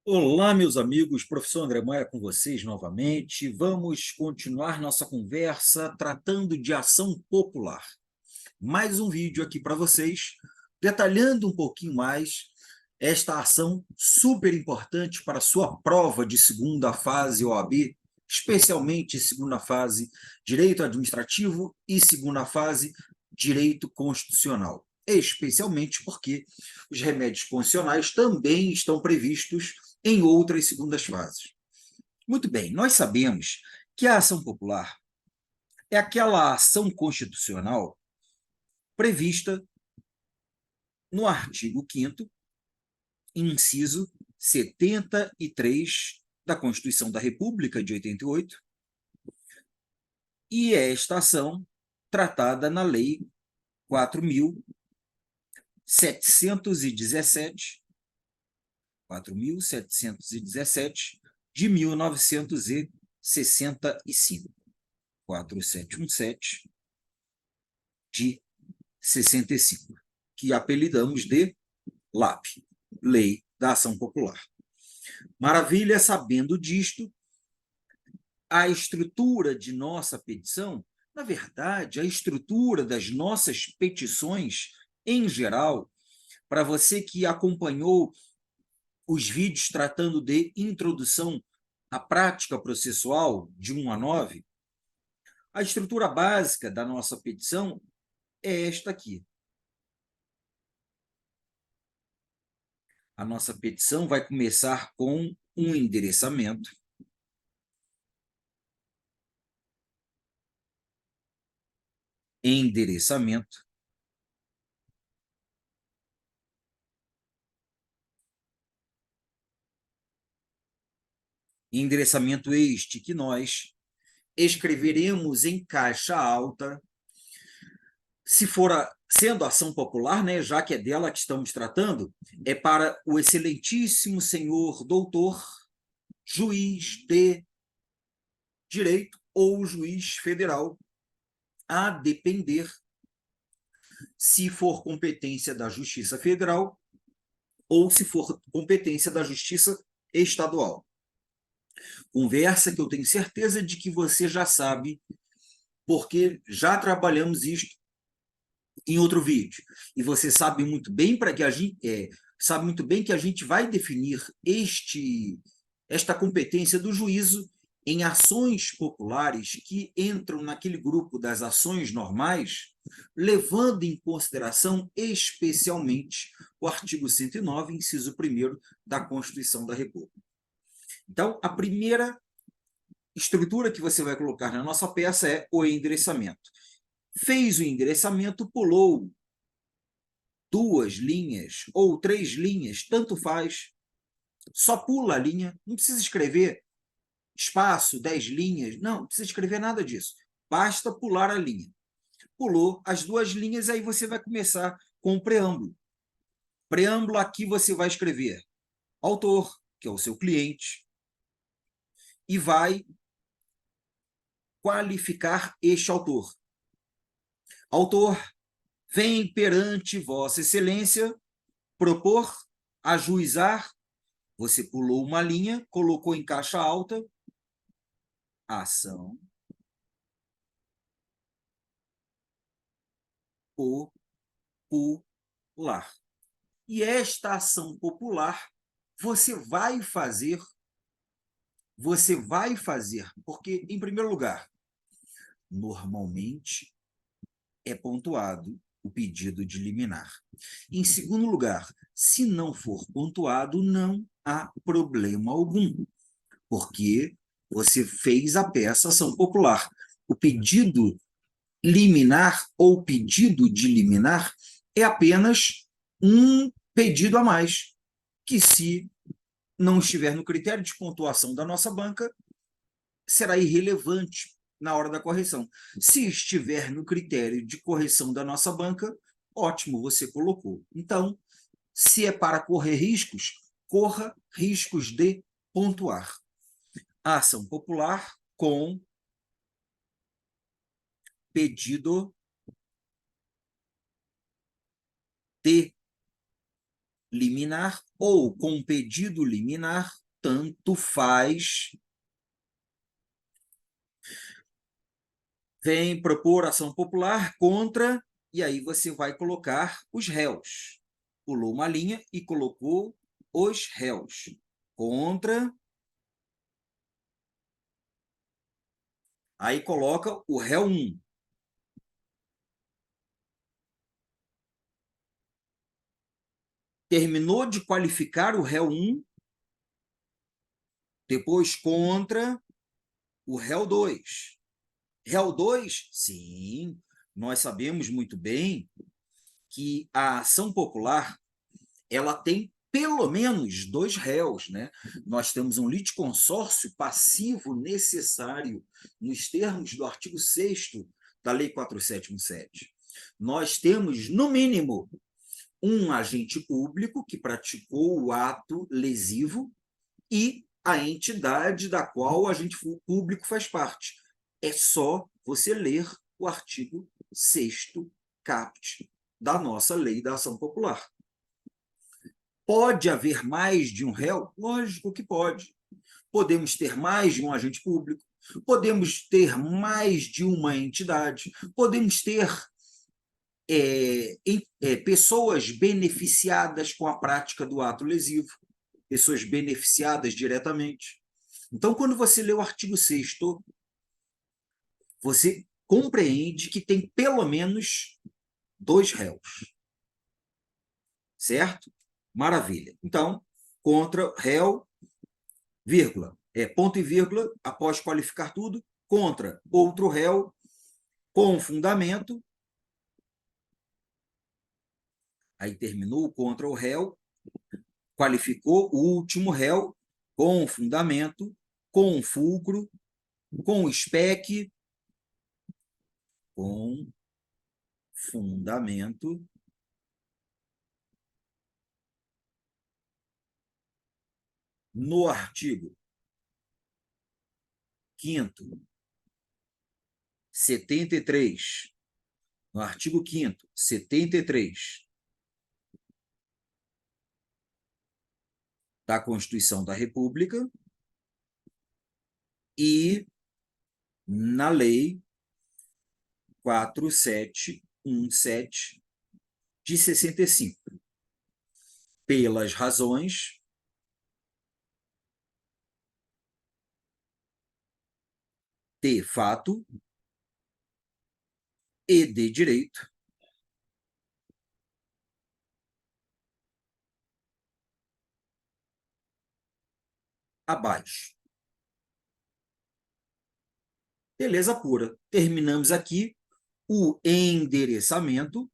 Olá, meus amigos, professor André Maia com vocês novamente. Vamos continuar nossa conversa tratando de ação popular. Mais um vídeo aqui para vocês, detalhando um pouquinho mais esta ação super importante para a sua prova de segunda fase OAB, especialmente segunda fase Direito Administrativo e segunda fase Direito Constitucional. Especialmente porque os remédios constitucionais também estão previstos em outras segundas fases. Muito bem, nós sabemos que a ação popular é aquela ação constitucional prevista no artigo 5º, inciso 73 da Constituição da República de 88, e é esta ação tratada na Lei 4.717 de 1965, 4717 de 65, que apelidamos de LAP, Lei da Ação Popular. Maravilha, sabendo disto, a estrutura de nossa petição, na verdade, a estrutura das nossas petições em geral, para você que acompanhou os vídeos tratando de introdução à prática processual de 1 a 9, a estrutura básica da nossa petição é esta aqui. A nossa petição vai começar com um endereçamento. Endereçamento. Endereçamento este que nós escreveremos em caixa alta, se for sendo ação popular, né, já que é dela que estamos tratando, é para o excelentíssimo senhor doutor, juiz de direito ou juiz federal, a depender se for competência da Justiça Federal ou se for competência da Justiça Estadual. Conversa que eu tenho certeza de que você já sabe, porque já trabalhamos isto em outro vídeo. E você sabe muito bem para que a gente sabe muito bem que a gente vai definir esta competência do juízo em ações populares que entram naquele grupo das ações normais, levando em consideração especialmente o artigo 109, inciso 1º da Constituição da República. Então, a primeira estrutura que você vai colocar na nossa peça é o endereçamento. Fez o endereçamento, pulou 2 linhas ou 3 linhas, tanto faz, só pula a linha, não precisa escrever espaço, 10 linhas, não precisa escrever nada disso, basta pular a linha. Pulou as 2 linhas, aí você vai começar com o preâmbulo. Preâmbulo, aqui você vai escrever autor, que é o seu cliente, e vai qualificar este autor. Autor, vem perante Vossa Excelência propor, ajuizar. Você pulou uma linha, colocou em caixa alta, ação popular. E esta ação popular você vai fazer, porque, em primeiro lugar, normalmente é pontuado o pedido de liminar. Em segundo lugar, se não for pontuado, não há problema algum, porque você fez a peça ação popular. O pedido liminar ou pedido de liminar é apenas um pedido a mais, que se não estiver no critério de pontuação da nossa banca, será irrelevante na hora da correção. Se estiver no critério de correção da nossa banca, ótimo, você colocou. Então, se é para correr riscos, corra riscos de pontuar. A ação popular com pedido de liminar ou com pedido liminar, tanto faz. Vem propor ação popular contra, e aí você vai colocar os réus. Pulou uma linha e colocou os réus. Contra, aí coloca o réu 1. Terminou de qualificar o réu 1, depois contra o réu 2. Réu 2, sim, nós sabemos muito bem que a ação popular ela tem pelo menos dois réus, né? Nós temos um litisconsórcio passivo necessário nos termos do artigo 6º da Lei 4717. Nós temos, no mínimo, um agente público que praticou o ato lesivo e a entidade da qual o agente público faz parte. É só você ler o artigo 6º caput da nossa Lei da Ação Popular. Pode haver mais de um réu? Lógico que pode. Podemos ter mais de um agente público, podemos ter mais de uma entidade, podemos ter pessoas beneficiadas com a prática do ato lesivo, pessoas beneficiadas diretamente. Então, quando você lê o artigo 6º, você compreende que tem pelo menos dois réus. Certo? Maravilha. Então, contra réu, vírgula, ponto e vírgula, após qualificar tudo, contra outro réu, com fundamento, aí terminou contra o réu, qualificou o último réu, com fundamento, com fulcro, com spec, com fundamento, no artigo 5º, 73, no artigo 5º, 73 da Constituição da República e na Lei 4717 de 65, pelas razões de fato e de direito abaixo. Beleza pura. Terminamos aqui o endereçamento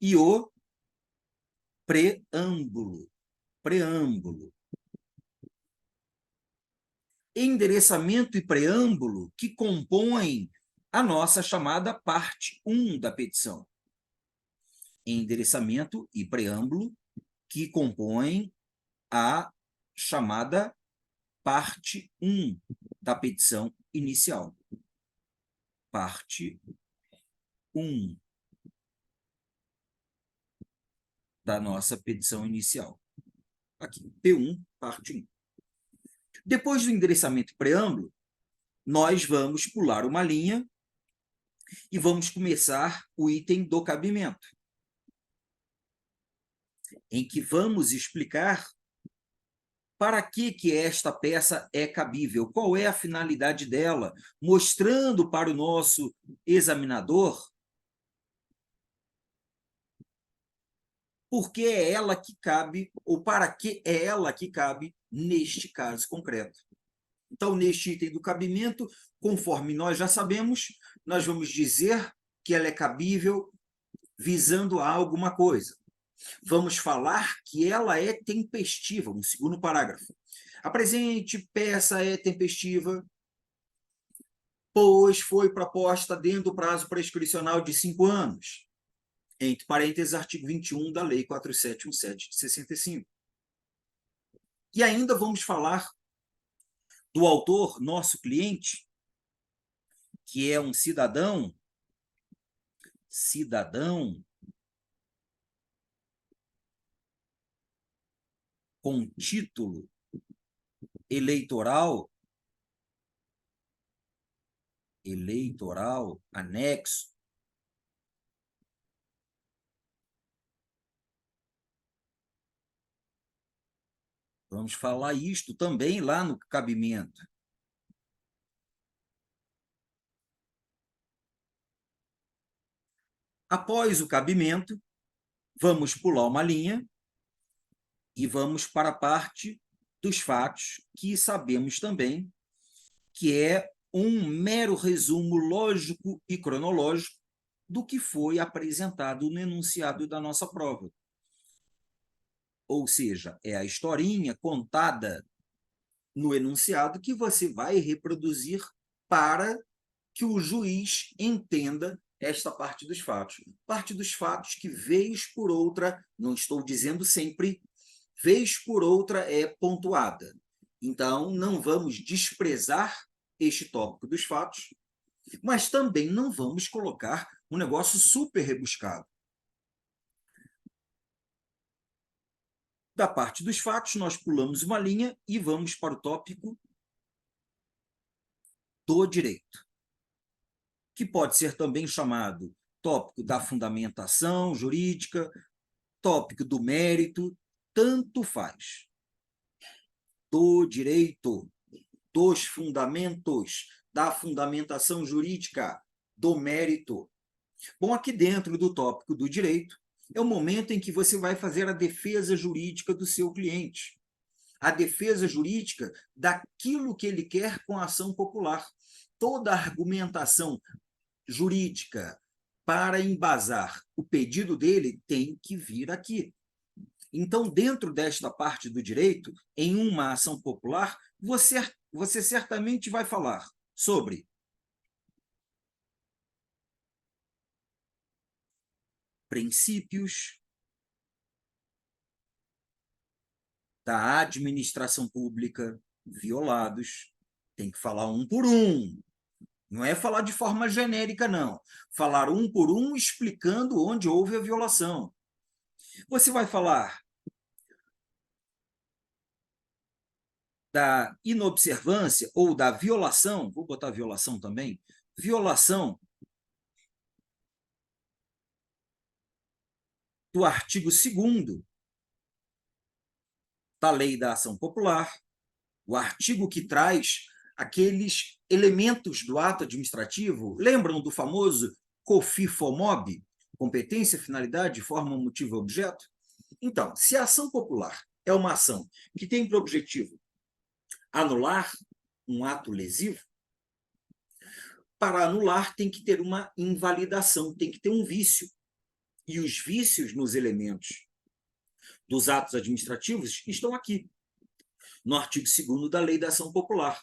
e o preâmbulo. Preâmbulo. Endereçamento e preâmbulo que compõem a nossa chamada parte 1 da petição. Endereçamento e preâmbulo que compõem a chamada parte 1 da petição inicial. Parte 1 da nossa petição inicial. Aqui, P1, parte 1. Depois do endereçamento e preâmbulo, nós vamos pular uma linha e vamos começar o item do cabimento, em que vamos explicar para que esta peça é cabível, qual é a finalidade dela, mostrando para o nosso examinador por que é ela que cabe, ou para que é ela que cabe neste caso concreto. Então, neste item do cabimento, conforme nós já sabemos, nós vamos dizer que ela é cabível visando a alguma coisa. Vamos falar que ela é tempestiva, no segundo parágrafo. A presente peça é tempestiva, pois foi proposta dentro do prazo prescricional de 5 anos, entre parênteses, artigo 21 da Lei 4717 de 65. E ainda vamos falar do autor, nosso cliente, que é um cidadão com título eleitoral, anexo, vamos falar isto também lá no cabimento. Após o cabimento, vamos pular uma linha e vamos para a parte dos fatos, que sabemos também que é um mero resumo lógico e cronológico do que foi apresentado no enunciado da nossa prova. Ou seja, é a historinha contada no enunciado que você vai reproduzir para que o juiz entenda esta parte dos fatos. Parte dos fatos que, vez por outra, não estou dizendo sempre, vez por outra é pontuada. Então, não vamos desprezar este tópico dos fatos, mas também não vamos colocar um negócio super rebuscado. Da parte dos fatos, nós pulamos uma linha e vamos para o tópico do direito, que pode ser também chamado tópico da fundamentação jurídica, tópico do mérito, tanto faz. Do direito, dos fundamentos, da fundamentação jurídica, do mérito. Bom, aqui dentro do tópico do direito, é o momento em que você vai fazer a defesa jurídica do seu cliente. A defesa jurídica daquilo que ele quer com a ação popular. Toda argumentação jurídica para embasar o pedido dele tem que vir aqui. Então, dentro desta parte do direito, em uma ação popular, você certamente vai falar sobre princípios da administração pública violados. Tem que falar um por um. Não é falar de forma genérica, não. Falar um por um, explicando onde houve a violação. Você vai falar da inobservância ou da violação, vou botar violação também, violação do artigo 2º da Lei da Ação Popular, o artigo que traz aqueles elementos do ato administrativo, lembram do famoso COFI-FOMOB, competência, finalidade, forma, motivo e objeto? Então, se a ação popular é uma ação que tem por objetivo anular um ato lesivo, para anular tem que ter uma invalidação, tem que ter um vício. E os vícios nos elementos dos atos administrativos estão aqui, no artigo 2º da Lei da Ação Popular.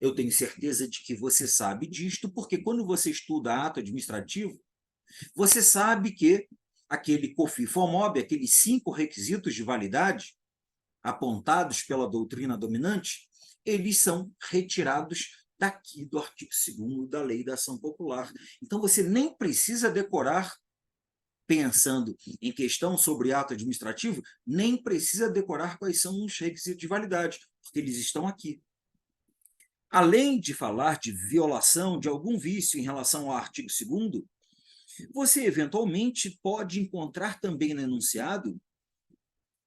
Eu tenho certeza de que você sabe disto, porque quando você estuda ato administrativo, você sabe que aquele COFI-FOMOB, aqueles 5 requisitos de validade apontados pela doutrina dominante, eles são retirados daqui do artigo 2º da Lei da Ação Popular. Então, você nem precisa decorar, pensando em questão sobre ato administrativo, nem precisa decorar quais são os requisitos de validade, porque eles estão aqui. Além de falar de violação de algum vício em relação ao artigo 2º, você eventualmente pode encontrar também no enunciado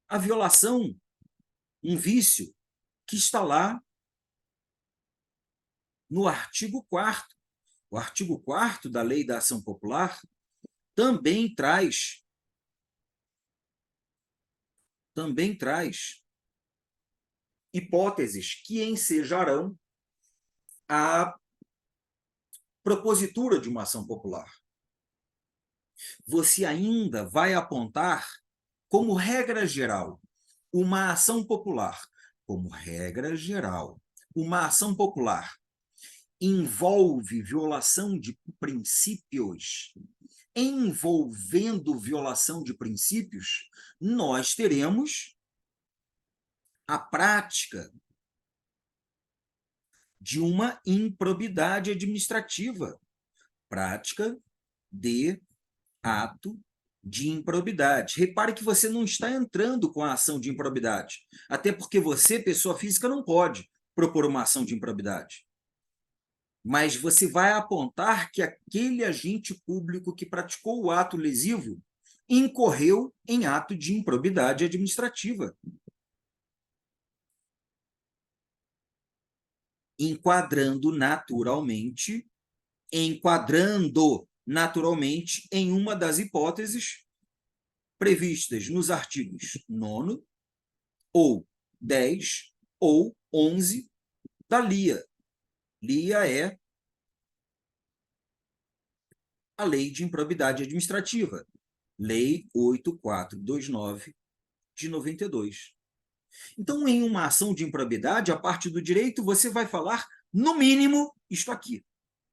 a violação, um vício, que está lá no artigo 4º. O artigo 4º da Lei da Ação Popular também traz hipóteses que ensejarão a propositura de uma ação popular. Você ainda vai apontar, como regra geral, uma ação popular, como regra geral, uma ação popular envolve violação de princípios. Envolvendo violação de princípios, nós teremos a prática de uma improbidade administrativa, prática de ato de improbidade. Repare que você não está entrando com a ação de improbidade, até porque você, pessoa física, não pode propor uma ação de improbidade. Mas você vai apontar que aquele agente público que praticou o ato lesivo incorreu em ato de improbidade administrativa, enquadrando naturalmente em uma das hipóteses previstas nos artigos 9º ou 10 ou 11 da LIA. LIA é a Lei de Improbidade Administrativa, Lei 8429 de 92. Então, em uma ação de improbidade, a parte do direito, você vai falar, no mínimo, isto aqui.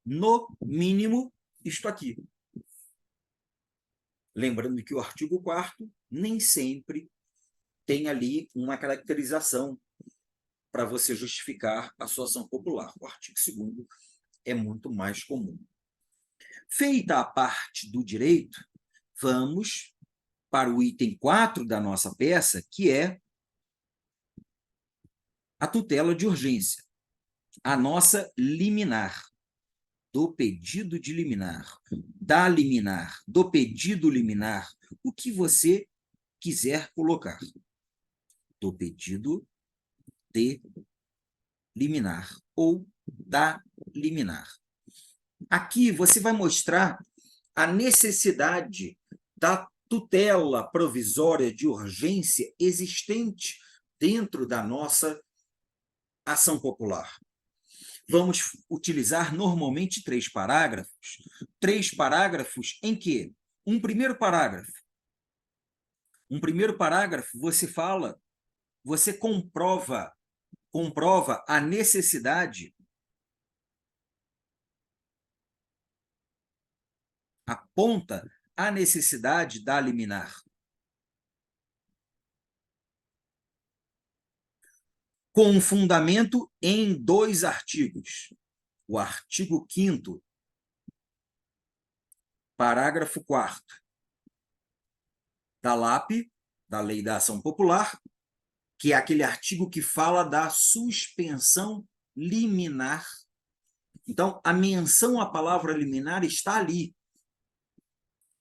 No mínimo, isto aqui. Lembrando que o artigo 4º nem sempre tem ali uma caracterização para você justificar a sua ação popular. O artigo 2º é muito mais comum. Feita a parte do direito, vamos para o item 4 da nossa peça, que é a tutela de urgência, a nossa liminar, do pedido de liminar, da liminar, do pedido liminar, o que você quiser colocar, do pedido de liminar ou da liminar. Aqui você vai mostrar a necessidade da tutela provisória de urgência existente dentro da nossa ação popular. Vamos utilizar normalmente 3 parágrafos. 3 parágrafos em que? Um primeiro parágrafo você fala, você comprova a necessidade, aponta a necessidade da liminar. Com fundamento em 2 artigos. O artigo 5º, parágrafo 4º, da LAP, da Lei da Ação Popular, que é aquele artigo que fala da suspensão liminar. Então, a menção à palavra liminar está ali.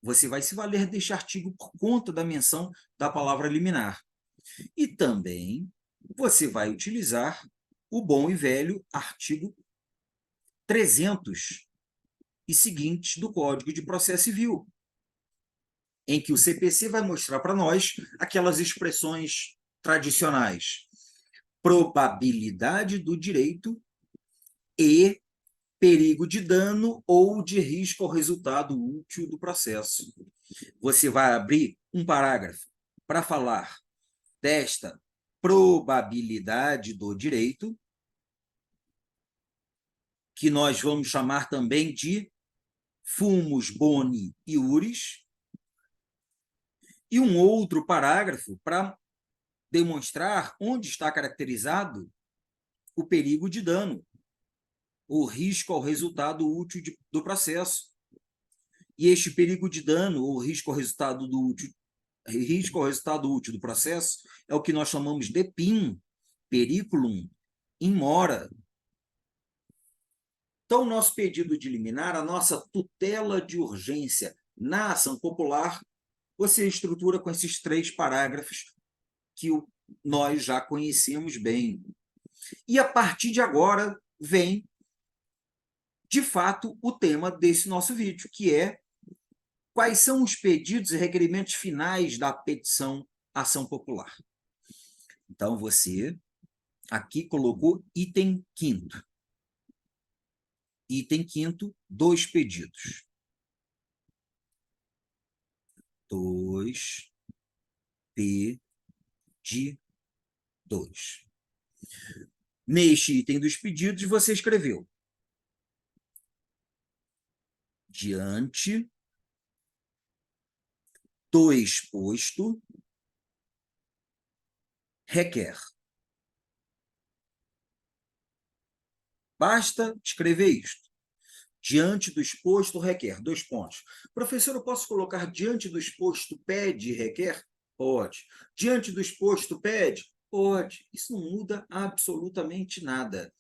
Você vai se valer deste artigo por conta da menção da palavra liminar. E também você vai utilizar o bom e velho artigo 300 e seguintes do Código de Processo Civil, em que o CPC vai mostrar para nós aquelas expressões tradicionais: probabilidade do direito e perigo de dano ou de risco ao resultado útil do processo. Você vai abrir um parágrafo para falar desta probabilidade do direito, que nós vamos chamar também de fumus boni iuris, e um outro parágrafo para demonstrar onde está caracterizado o perigo de dano, o risco ao resultado útil do processo. E este perigo de dano, ou risco ao resultado útil do processo, é o que nós chamamos de PIM, periculum in mora. Então, o nosso pedido de liminar, a nossa tutela de urgência na ação popular, você estrutura com esses 3 parágrafos que nós já conhecemos bem. E, a partir de agora, vem, de fato, o tema desse nosso vídeo, que é quais são os pedidos e requerimentos finais da petição ação popular. Então, você aqui colocou item 5º. Item 5º, 2 pedidos. 2 pedidos. Neste item dos pedidos, você escreveu: diante do exposto, requer. Basta escrever isto. Diante do exposto, requer. Dois pontos. Professor, eu posso colocar diante do exposto, pede, requer? Pode. Diante do exposto, pede? Pode. Isso não muda absolutamente nada.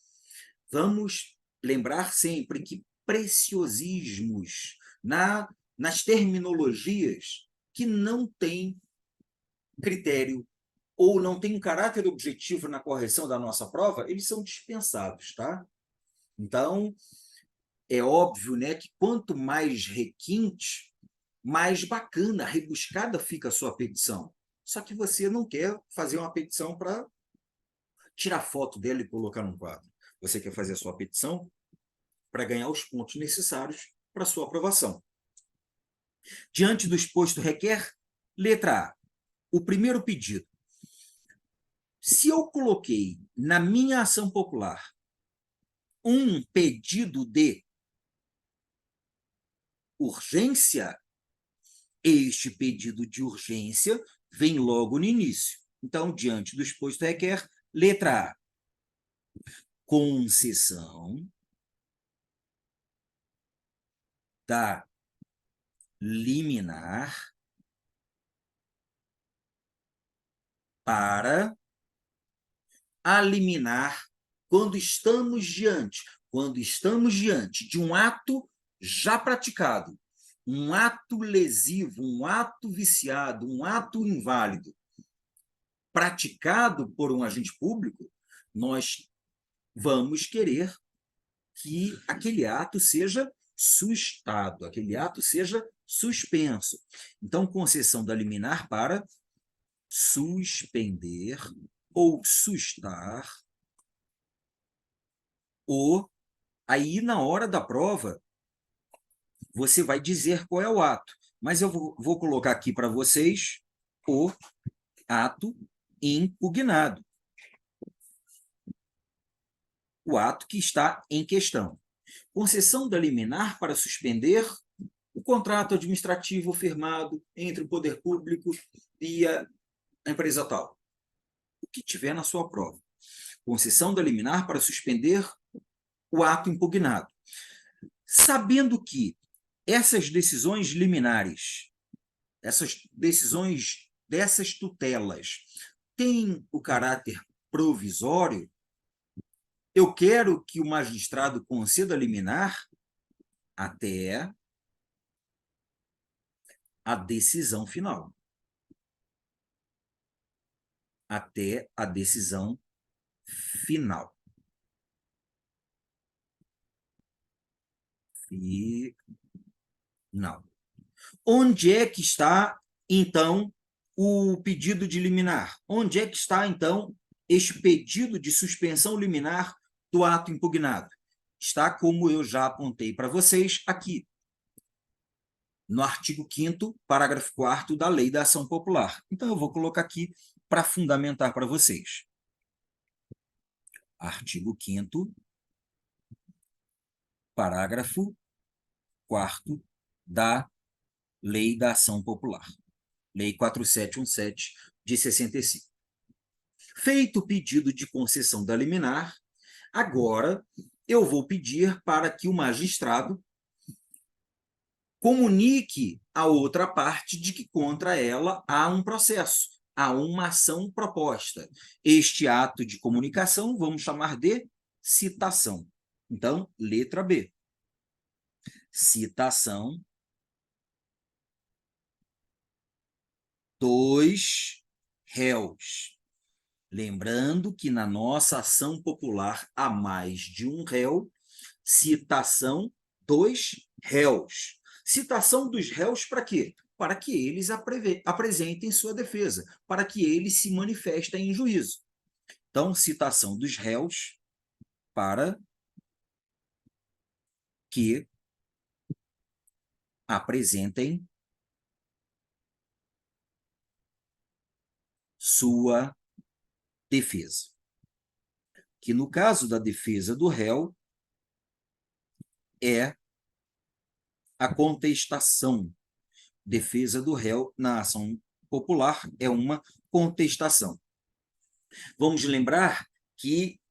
Vamos lembrar sempre que preciosismos nas terminologias que não têm critério ou não têm um caráter objetivo na correção da nossa prova, eles são dispensados, tá? Então, é óbvio, né, que quanto mais requinte, mais bacana, rebuscada fica a sua petição. Só que você não quer fazer uma petição para tirar foto dela e colocar num quadro. Você quer fazer a sua petição para ganhar os pontos necessários para a sua aprovação. Diante do exposto requer, letra A, o primeiro pedido. Se eu coloquei na minha ação popular um pedido de urgência, este pedido de urgência vem logo no início. Então, diante do exposto requer, letra A, concessão da liminar para a liminar quando estamos diante de um ato já praticado, um ato lesivo, um ato viciado, um ato inválido, praticado por um agente público, nós vamos querer que aquele ato seja sustado, aquele ato seja suspenso. Então, concessão da liminar para suspender ou sustar aí na hora da prova, você vai dizer qual é o ato. Mas eu vou colocar aqui para vocês o ato impugnado. O ato que está em questão. Concessão da liminar para suspender o contrato administrativo firmado entre o poder público e a empresa tal. O que tiver na sua prova. Concessão da liminar para suspender o ato impugnado. Sabendo que essas decisões liminares, essas decisões dessas tutelas, têm o caráter provisório, eu quero que o magistrado conceda liminar até a decisão final. Até a decisão final. Final. Onde é que está, então, o pedido de liminar? Onde é que está, então, este pedido de suspensão liminar do ato impugnado? Está, como eu já apontei para vocês, aqui, no artigo 5º, parágrafo 4º da Lei da Ação Popular. Então, eu vou colocar aqui para fundamentar para vocês. Artigo 5º, parágrafo 4º da Lei da Ação Popular. Lei 4717, de 65. Feito o pedido de concessão da liminar, agora eu vou pedir para que o magistrado comunique à outra parte de que contra ela há um processo, há uma ação proposta. Este ato de comunicação vamos chamar de citação. Então, letra B. Citação dos réus. Lembrando que na nossa ação popular há mais de um réu, citação dos réus. Citação dos réus para quê? Para que eles apresentem sua defesa, para que eles se manifestem em juízo. Então, citação dos réus para que apresentem sua defesa. Que no caso da defesa do réu é a contestação. Defesa do réu na ação popular é uma contestação. Vamos lembrar que,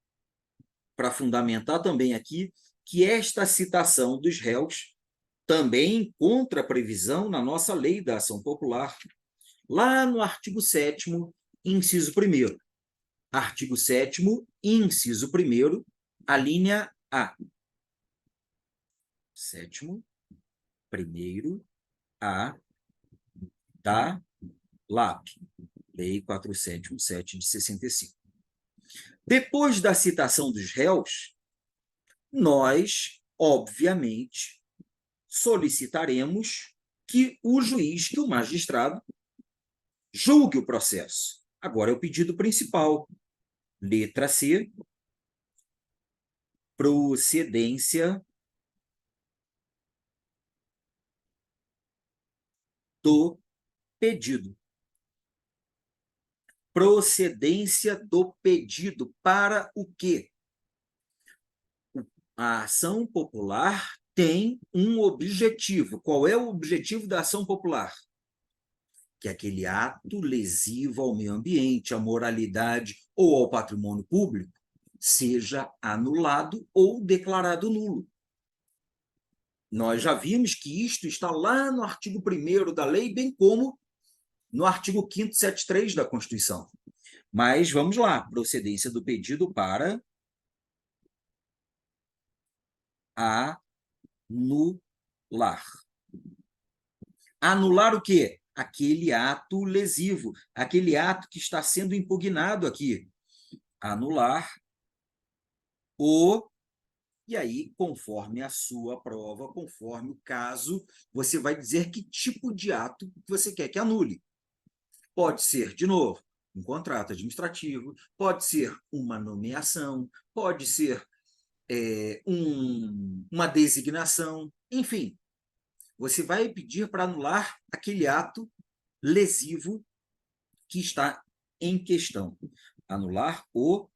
para fundamentar também aqui, que esta citação dos réus também encontra previsão na nossa lei da ação popular, lá no artigo 7º, inciso 1º. Artigo 7º, inciso 1º, a linha A. 7º, 1º, A, da LAP, Lei 4717 de 65. Depois da citação dos réus, nós, obviamente, solicitaremos que o juiz, que o magistrado, julgue o processo. Agora é o pedido principal. Letra C, procedência do pedido. Procedência do pedido. Para o quê? A ação popular tem um objetivo. Qual é o objetivo da ação popular? Que aquele ato lesivo ao meio ambiente, à moralidade ou ao patrimônio público seja anulado ou declarado nulo. Nós já vimos que isto está lá no artigo 1º da lei, bem como no artigo 5º, 73 da Constituição. Mas vamos lá, procedência do pedido para anular. Anular o quê? Aquele ato lesivo, aquele ato que está sendo impugnado aqui. Anular o... E aí, conforme a sua prova, conforme o caso, você vai dizer que tipo de ato você quer que anule. Pode ser, de novo, um contrato administrativo, pode ser uma nomeação, pode ser uma designação, enfim. Você vai pedir para anular aquele ato lesivo que está em questão. Anular o,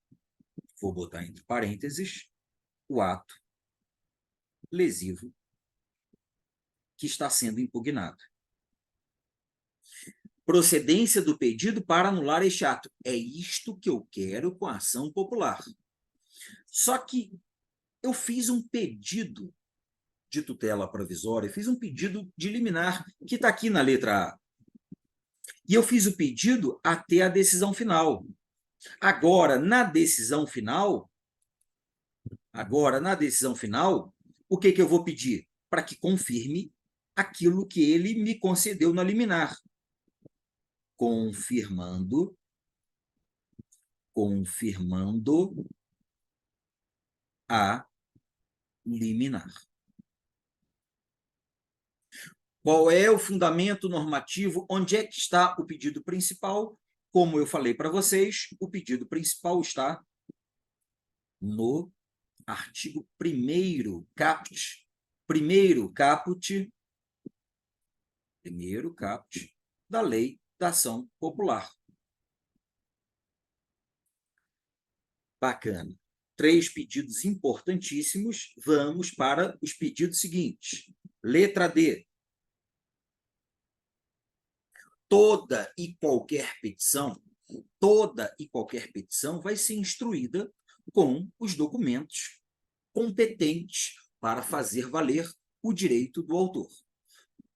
vou botar entre parênteses, o ato lesivo que está sendo impugnado. Procedência do pedido para anular este ato. É isto que eu quero com a ação popular. Só que eu fiz um pedido de tutela provisória, fiz um pedido de liminar, que está aqui na letra A. E eu fiz o pedido até a decisão final. Agora, na decisão final, o que eu vou pedir? Para que confirme aquilo que ele me concedeu na liminar. Confirmando a liminar. Qual é o fundamento normativo? Onde é que está o pedido principal? Como eu falei para vocês, o pedido principal está no artigo 1º caput, da Lei da Ação Popular. Bacana. 3 pedidos importantíssimos. Vamos para os pedidos seguintes. Letra D. Toda e qualquer petição vai ser instruída com os documentos competentes para fazer valer o direito do autor.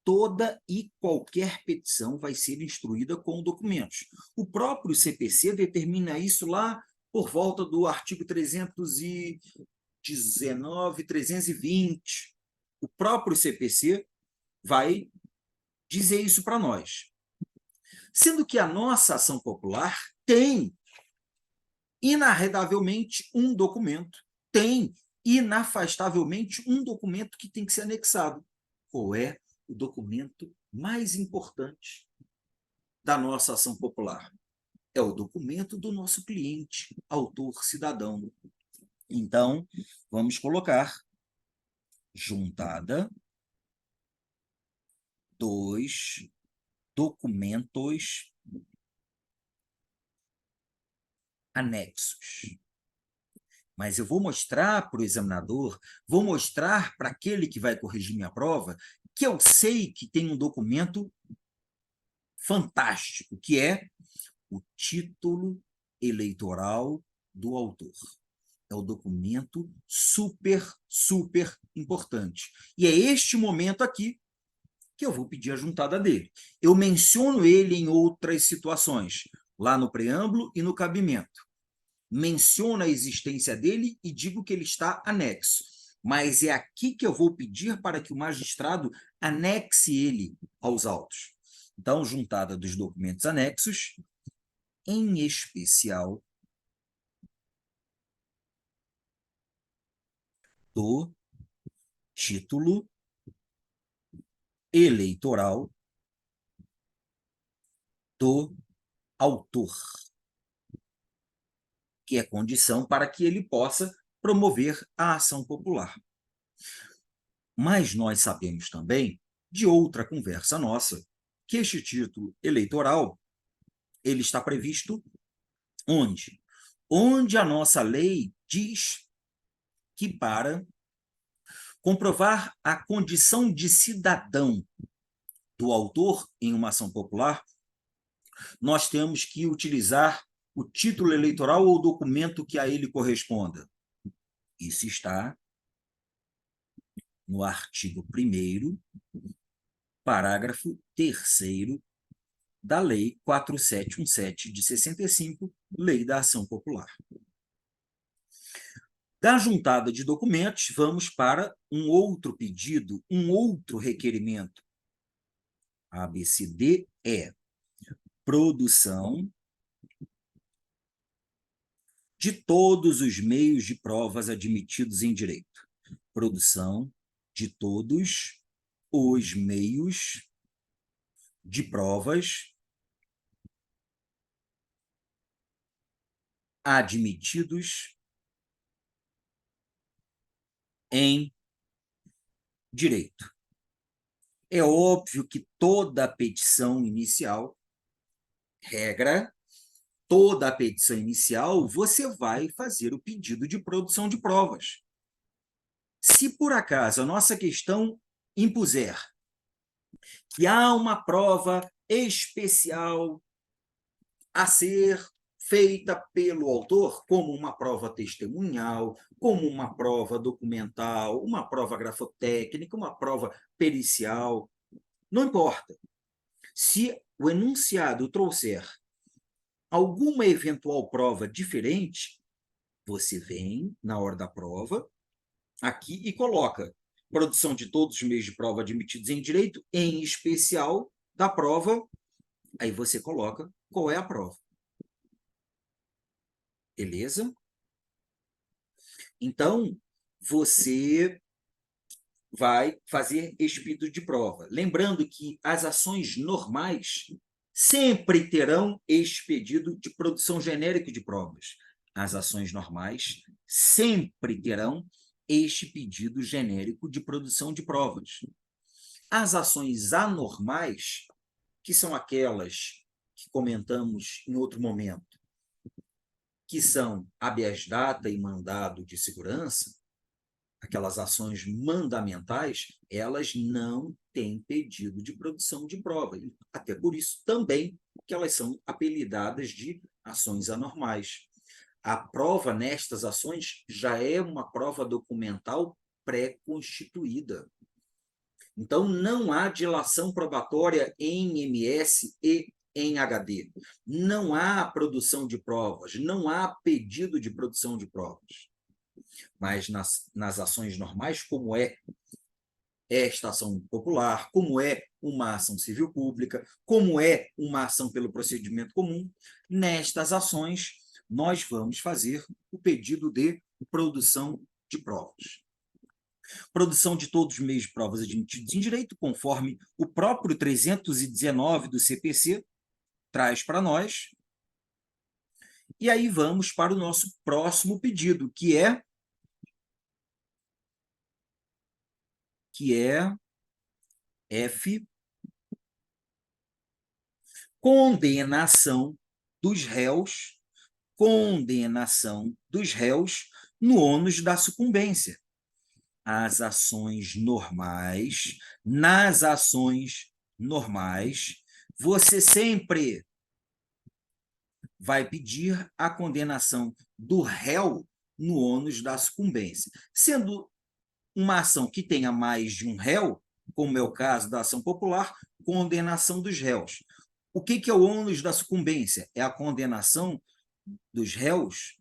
Toda e qualquer petição vai ser instruída com documentos. O próprio CPC determina isso lá por volta do artigo 319, 320. O próprio CPC vai dizer isso para nós. Sendo que a nossa ação popular tem inarredavelmente um documento, tem inafastavelmente um documento que tem que ser anexado. Qual é o documento mais importante da nossa ação popular? É o documento do nosso cliente, autor cidadão. Então, vamos colocar juntada dos documentos anexos. Mas eu vou mostrar para o examinador, vou mostrar para aquele que vai corrigir minha prova, que eu sei que tem um documento fantástico, que é o título eleitoral do autor. É o documento super, super importante. E é este momento aqui que eu vou pedir a juntada dele. Eu menciono ele em outras situações, lá no preâmbulo e no cabimento. Menciono a existência dele e digo que ele está anexo. Mas é aqui que eu vou pedir para que o magistrado anexe ele aos autos. Então, juntada dos documentos anexos, em especial do título eleitoral do autor, que é condição para que ele possa promover a ação popular. Mas nós sabemos também, de outra conversa nossa, que este título eleitoral ele está previsto onde? Onde a nossa lei diz que para comprovar a condição de cidadão do autor em uma ação popular, nós temos que utilizar o título eleitoral ou documento que a ele corresponda. Isso está no artigo 1º, parágrafo 3º da Lei 4717 de 65, Lei da Ação Popular. Da juntada de documentos, vamos para um outro pedido, um outro requerimento. ABCD é produção de todos os meios de provas admitidos em direito. Produção de todos os meios de provas admitidos em direito. É óbvio que toda petição inicial, regra, toda a petição inicial, você vai fazer o pedido de produção de provas. Se por acaso a nossa questão impuser que há uma prova especial a ser feita pelo autor, como uma prova testemunhal, como uma prova documental, uma prova grafotécnica, uma prova pericial, não importa. Se o enunciado trouxer alguma eventual prova diferente, você vem na hora da prova aqui e coloca produção de todos os meios de prova admitidos em direito, em especial da prova, aí você coloca qual é a prova. Beleza? Então, você vai fazer esse pedido de prova. Lembrando que as ações normais sempre terão este pedido de produção genérica de provas. As ações normais sempre terão este pedido genérico de produção de provas. As ações anormais, que são aquelas que comentamos em outro momento, que são habeas data e mandado de segurança, aquelas ações mandamentais, elas não têm pedido de produção de prova. Até por isso também que elas são apelidadas de ações anormais. A prova nestas ações já é uma prova documental pré-constituída. Então, não há dilação probatória em MS e em HD. Não há produção de provas, não há pedido de produção de provas. Mas nas ações normais, como é esta ação popular, como é uma ação civil pública, como é uma ação pelo procedimento comum, nestas ações nós vamos fazer o pedido de produção de provas. Produção de todos os meios de provas admitidos em direito, conforme o próprio 319 do CPC traz para nós. E aí vamos para o nosso próximo pedido, que é F, condenação dos réus no ônus da sucumbência. As ações normais, nas ações normais, você sempre vai pedir a condenação do réu no ônus da sucumbência. Sendo uma ação que tenha mais de um réu, como é o caso da ação popular, condenação dos réus. O que é o ônus da sucumbência? É a condenação dos réus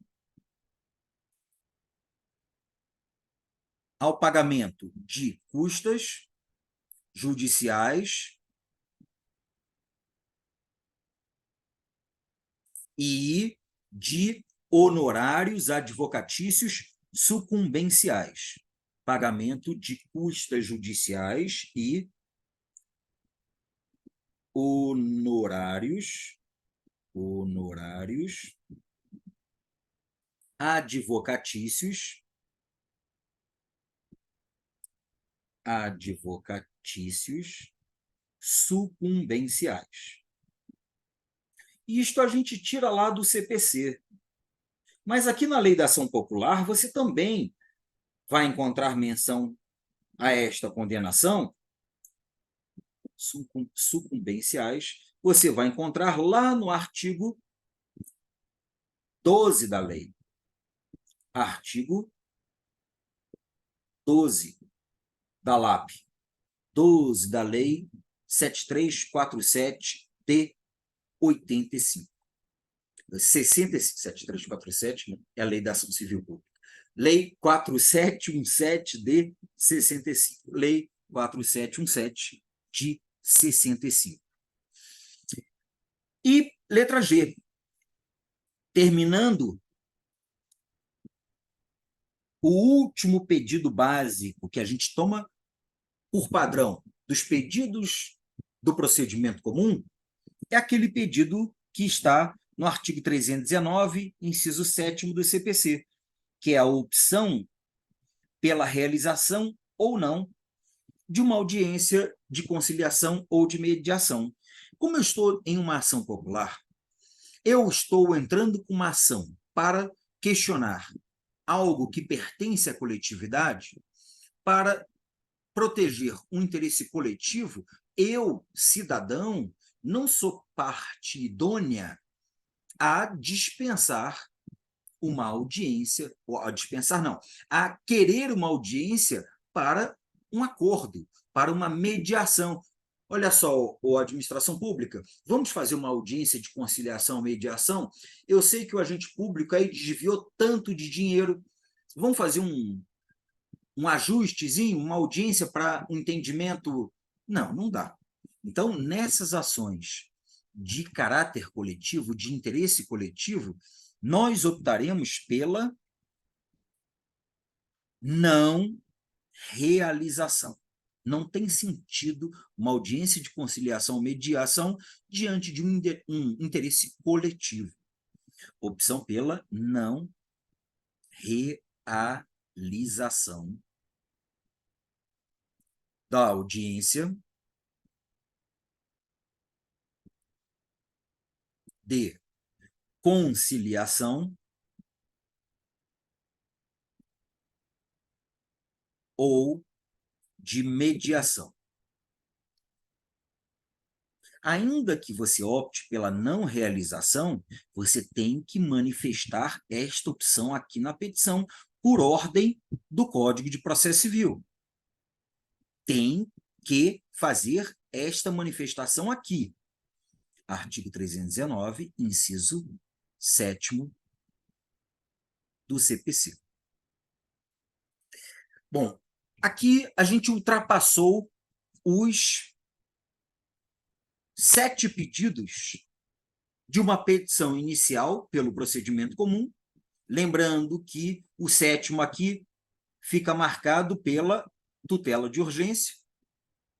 ao pagamento de custas judiciais e de honorários advocatícios sucumbenciais. Pagamento de custas judiciais e honorários advocatícios sucumbenciais. Isto a gente tira lá do CPC. Mas aqui na Lei da Ação Popular, você também vai encontrar menção a esta condenação sucumbenciais. Você vai encontrar lá no artigo 12 da lei. Artigo 12 da LAP. 12 da Lei 7347 de 85. 7347 é a Lei da Ação Civil Pública. Lei 4717 de 65. Lei 4717 de 65. E letra G. Terminando o último pedido básico que a gente toma por padrão dos pedidos do procedimento comum, é aquele pedido que está no artigo 319, inciso 7º do CPC, que é a opção pela realização ou não de uma audiência de conciliação ou de mediação. Como eu estou em uma ação popular, eu estou entrando com uma ação para questionar algo que pertence à coletividade, para proteger um interesse coletivo, eu, cidadão, não sou parte idônea a dispensar uma audiência, ou a dispensar não, a querer uma audiência para um acordo, para uma mediação. Olha só, a administração pública, vamos fazer uma audiência de conciliação, mediação? Eu sei que o agente público aí desviou tanto de dinheiro, vamos fazer um ajustezinho, uma audiência para um entendimento? Não, não dá. Então, nessas ações de caráter coletivo, de interesse coletivo, nós optaremos pela não realização. Não tem sentido uma audiência de conciliação ou mediação diante de um interesse coletivo. Opção pela não realização da audiência de conciliação ou de mediação. Ainda que você opte pela não realização, você tem que manifestar esta opção aqui na petição, por ordem do Código de Processo Civil. Tem que fazer esta manifestação aqui. Artigo 319, inciso 7º do CPC. Bom, aqui a gente ultrapassou os 7 pedidos de uma petição inicial pelo procedimento comum, lembrando que o 7º aqui fica marcado pela tutela de urgência,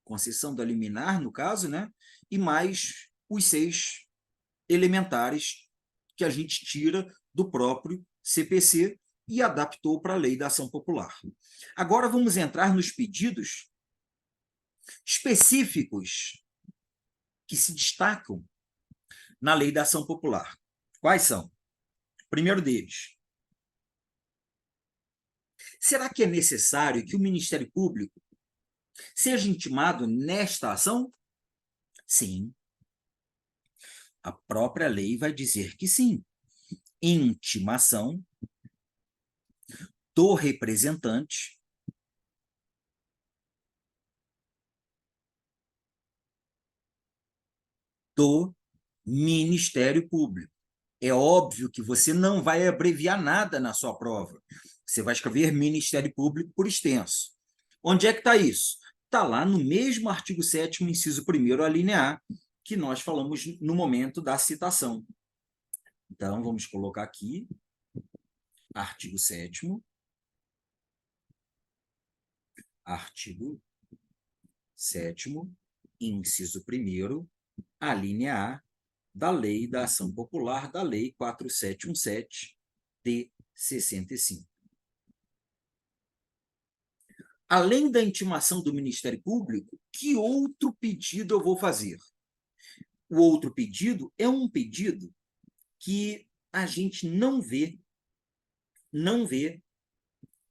concessão da liminar, no caso, né? E mais os 6 elementares que a gente tira do próprio CPC e adaptou para a Lei da Ação Popular. Agora vamos entrar nos pedidos específicos que se destacam na Lei da Ação Popular. Quais são? O primeiro deles. Será que é necessário que o Ministério Público seja intimado nesta ação? Sim. A própria lei vai dizer que sim. Intimação do representante do Ministério Público. É óbvio que você não vai abreviar nada na sua prova. Você vai escrever Ministério Público por extenso. Onde é que está isso? Está lá no mesmo artigo 7º, inciso 1º, a linha A, que nós falamos no momento da citação. Então, vamos colocar aqui, artigo 7º, artigo 7º, inciso 1º, a linha A da Lei da Ação Popular, da Lei 4717 de 65. Além da intimação do Ministério Público, que outro pedido eu vou fazer? O outro pedido é um pedido que a gente não vê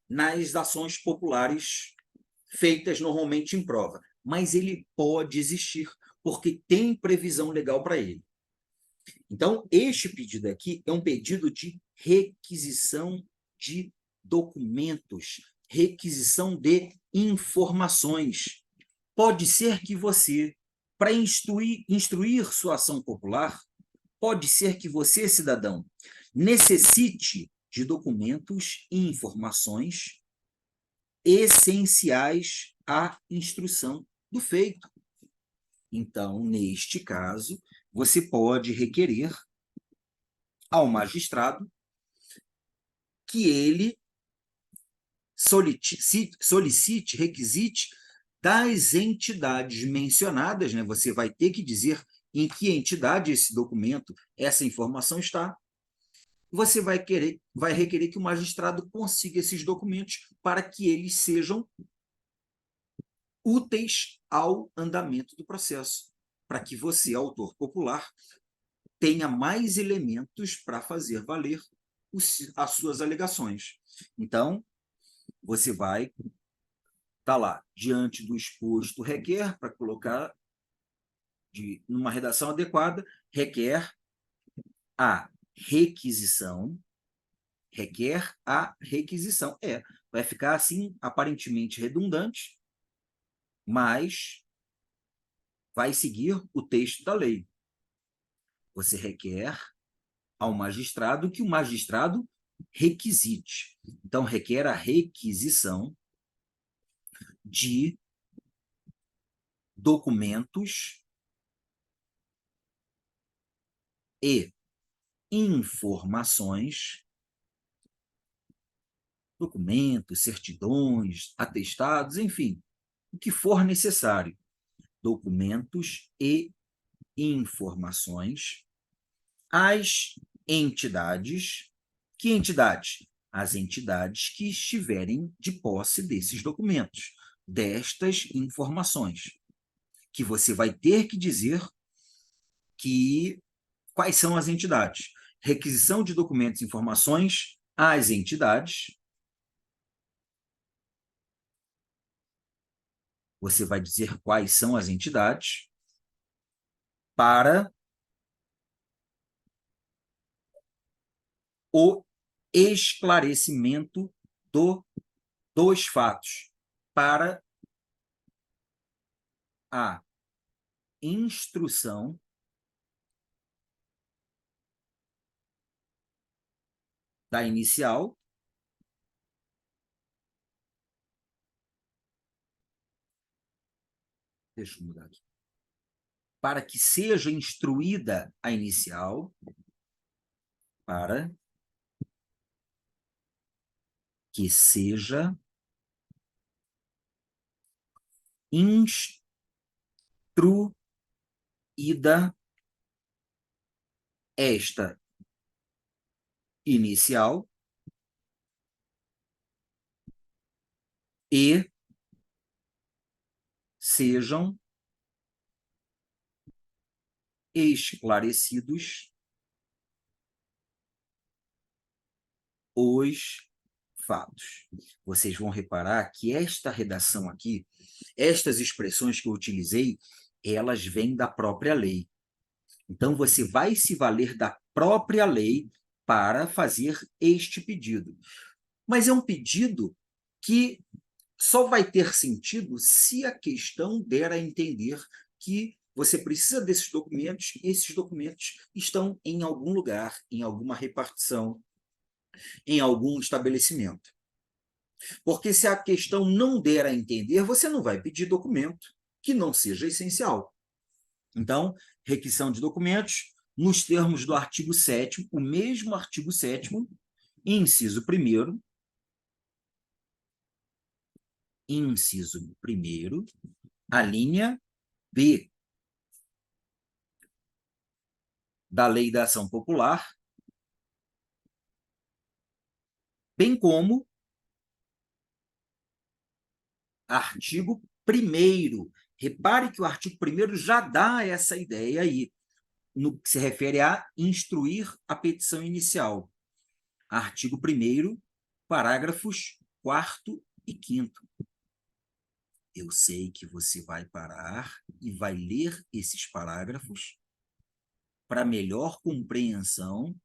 nas ações populares feitas normalmente em prova, mas ele pode existir, porque tem previsão legal para ele. Então, este pedido aqui é um pedido de requisição de documentos, requisição de informações. Pode ser que você, para instruir sua ação popular, pode ser que você, cidadão, necessite de documentos e informações essenciais à instrução do feito. Então, neste caso, você pode requerer ao magistrado que ele solicite, requisite das entidades mencionadas, né? Você vai ter que dizer em que entidade esse documento, essa informação está. Você vai requerer que o magistrado consiga esses documentos para que eles sejam úteis ao andamento do processo, para que você, autor popular, tenha mais elementos para fazer valer as suas alegações. Então, você vai estar lá, diante do exposto, requer, para colocar numa redação adequada, requer a requisição, vai ficar assim, aparentemente redundante, mas vai seguir o texto da lei. Você requer ao magistrado que o magistrado requisite. Então, requer a requisição de documentos e informações, documentos, certidões, atestados, enfim, o que for necessário, documentos e informações às entidades. Que entidades? As entidades que estiverem de posse desses documentos, destas informações, que você vai ter que dizer quais são as entidades. Requisição de documentos e informações às entidades. Você vai dizer quais são as entidades para o esclarecimento dos fatos, para a instrução da inicial deixa eu mudar aqui, para que seja instruída a inicial, para que seja instruída esta inicial e sejam esclarecidos os fatos. Vocês vão reparar que esta redação aqui, estas expressões que eu utilizei, elas vêm da própria lei. Então, você vai se valer da própria lei para fazer este pedido. Mas é um pedido que só vai ter sentido se a questão der a entender que você precisa desses documentos e esses documentos estão em algum lugar, em alguma repartição, em algum estabelecimento. Porque se a questão não der a entender, você não vai pedir documento que não seja essencial. Então, requisição de documentos, nos termos do artigo 7º, o mesmo artigo 7º, inciso 1º, a linha B da Lei da Ação Popular, bem como artigo 1º. Repare que o artigo 1º já dá essa ideia aí, no que se refere a instruir a petição inicial. Artigo 1º, parágrafos 4º e 5º. Eu sei que você vai parar e vai ler esses parágrafos para melhor compreensão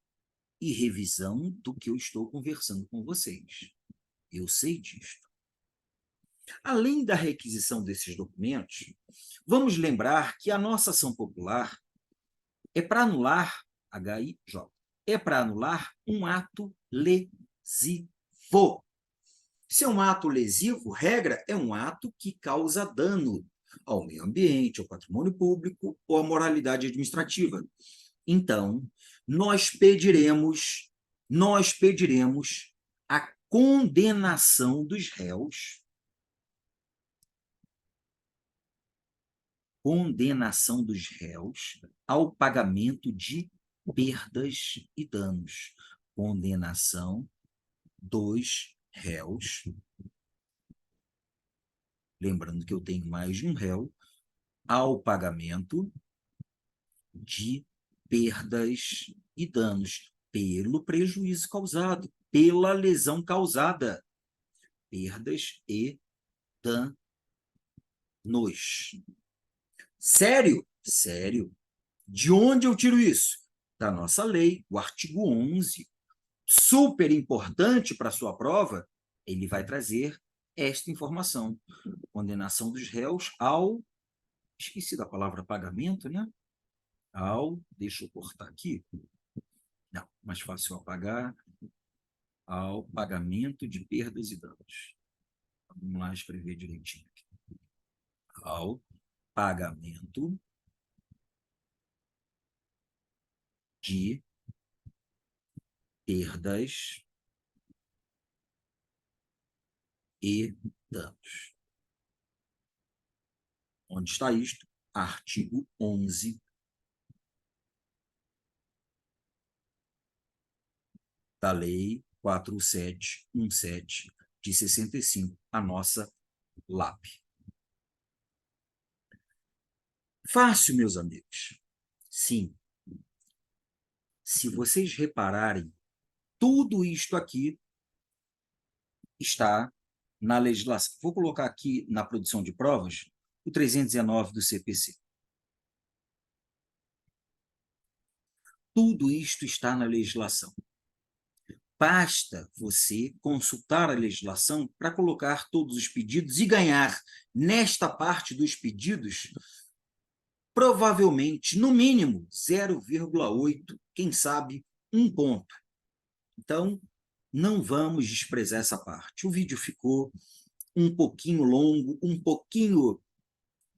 e revisão do que eu estou conversando com vocês. Eu sei disto. Além da requisição desses documentos, vamos lembrar que a nossa ação popular é para anular, HIJ, é para anular um ato lesivo. Se é um ato lesivo, regra, é um ato que causa dano ao meio ambiente, ao patrimônio público ou à moralidade administrativa. Então, nós pediremos a condenação dos réus, ao pagamento de perdas e danos. Condenação dos réus. Lembrando que eu tenho mais de um réu, ao pagamento de perdas e danos pelo prejuízo causado, pela lesão causada. Perdas e danos. Sério? Sério. De onde eu tiro isso? Da nossa lei, o artigo 11. Super importante para a sua prova, ele vai trazer esta informação. Condenação dos réus ao... Esqueci da palavra pagamento, né? Deixa eu cortar aqui. Não, mais fácil apagar. Ao pagamento de perdas e danos. Vamos lá escrever direitinho aqui. Ao pagamento de perdas e danos. Onde está isto? Artigo 11 da Lei 4717 de 65, a nossa LAP. Fácil, meus amigos. Sim. Se vocês repararem, tudo isto aqui está na legislação. Vou colocar aqui na produção de provas o 319 do CPC. Tudo isto está na legislação. Basta você consultar a legislação para colocar todos os pedidos e ganhar, nesta parte dos pedidos, provavelmente, no mínimo, 0,8, quem sabe, 1 ponto. Então, não vamos desprezar essa parte. O vídeo ficou um pouquinho longo, um pouquinho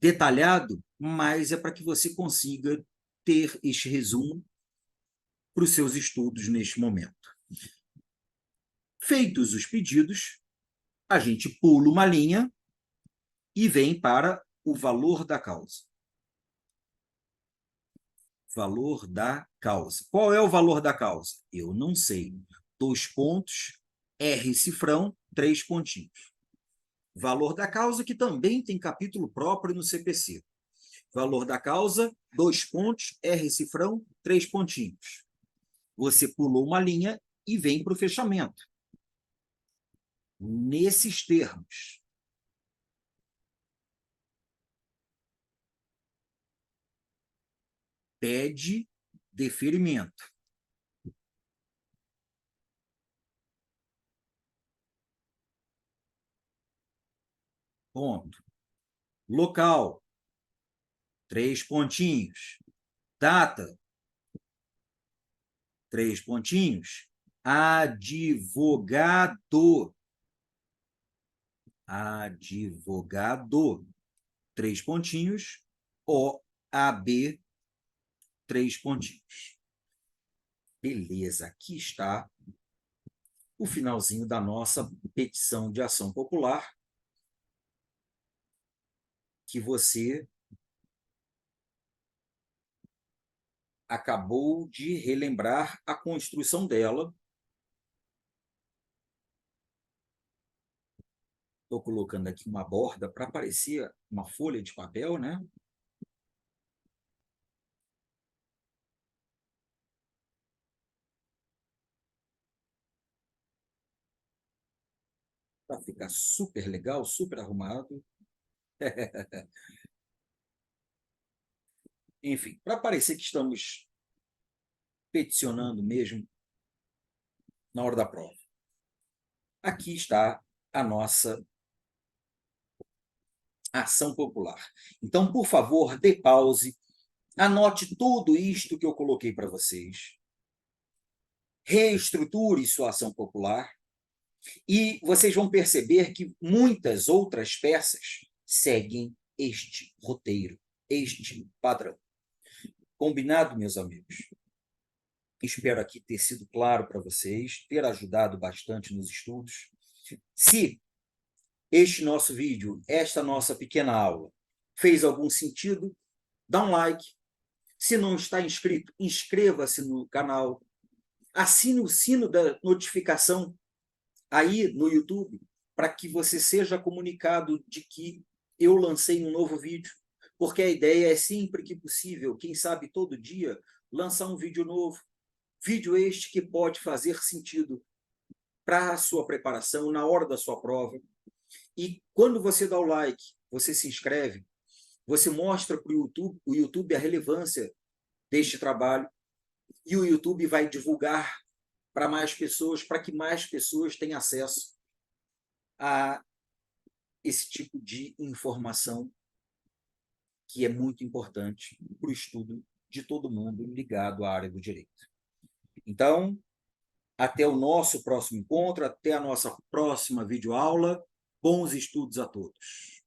detalhado, mas é para que você consiga ter este resumo para os seus estudos neste momento. Feitos os pedidos, a gente pula uma linha e vem para o valor da causa. Valor da causa. Qual é o valor da causa? Eu não sei. 2 pontos, R cifrão, 3 pontinhos. Valor da causa, que também tem capítulo próprio no CPC. Valor da causa, 2 pontos, R cifrão, 3 pontinhos. Você pulou uma linha e vem para o fechamento. Nesses termos. Pede deferimento. ponto. Local, 3 pontinhos. Data, 3 pontinhos. Advogado. Advogado, 3 pontinhos. OAB, 3 pontinhos. Beleza, aqui está o finalzinho da nossa petição de ação popular, que você acabou de relembrar a construção dela. Estou colocando aqui uma borda para parecer uma folha de papel, né? Para ficar super legal, super arrumado. Enfim, para parecer que estamos peticionando mesmo na hora da prova. Aqui está a nossa ação popular. Então, por favor, dê pause, anote tudo isto que eu coloquei para vocês, reestruture sua ação popular e vocês vão perceber que muitas outras peças seguem este roteiro, este padrão. Combinado, meus amigos? Espero aqui ter sido claro para vocês, ter ajudado bastante nos estudos. Se este nosso vídeo, esta nossa pequena aula, fez algum sentido, dá um like. Se não está inscrito, inscreva-se no canal. Assine o sino da notificação aí no YouTube, para que você seja comunicado de que eu lancei um novo vídeo. Porque a ideia é sempre que possível, quem sabe todo dia, lançar um vídeo novo. Vídeo este que pode fazer sentido para a sua preparação, na hora da sua prova. E quando você dá o like, você se inscreve, você mostra para o YouTube a relevância deste trabalho, e o YouTube vai divulgar para mais pessoas, para que mais pessoas tenham acesso a esse tipo de informação que é muito importante para o estudo de todo mundo ligado à área do direito. Então, até o nosso próximo encontro, até a nossa próxima videoaula. Bons estudos a todos.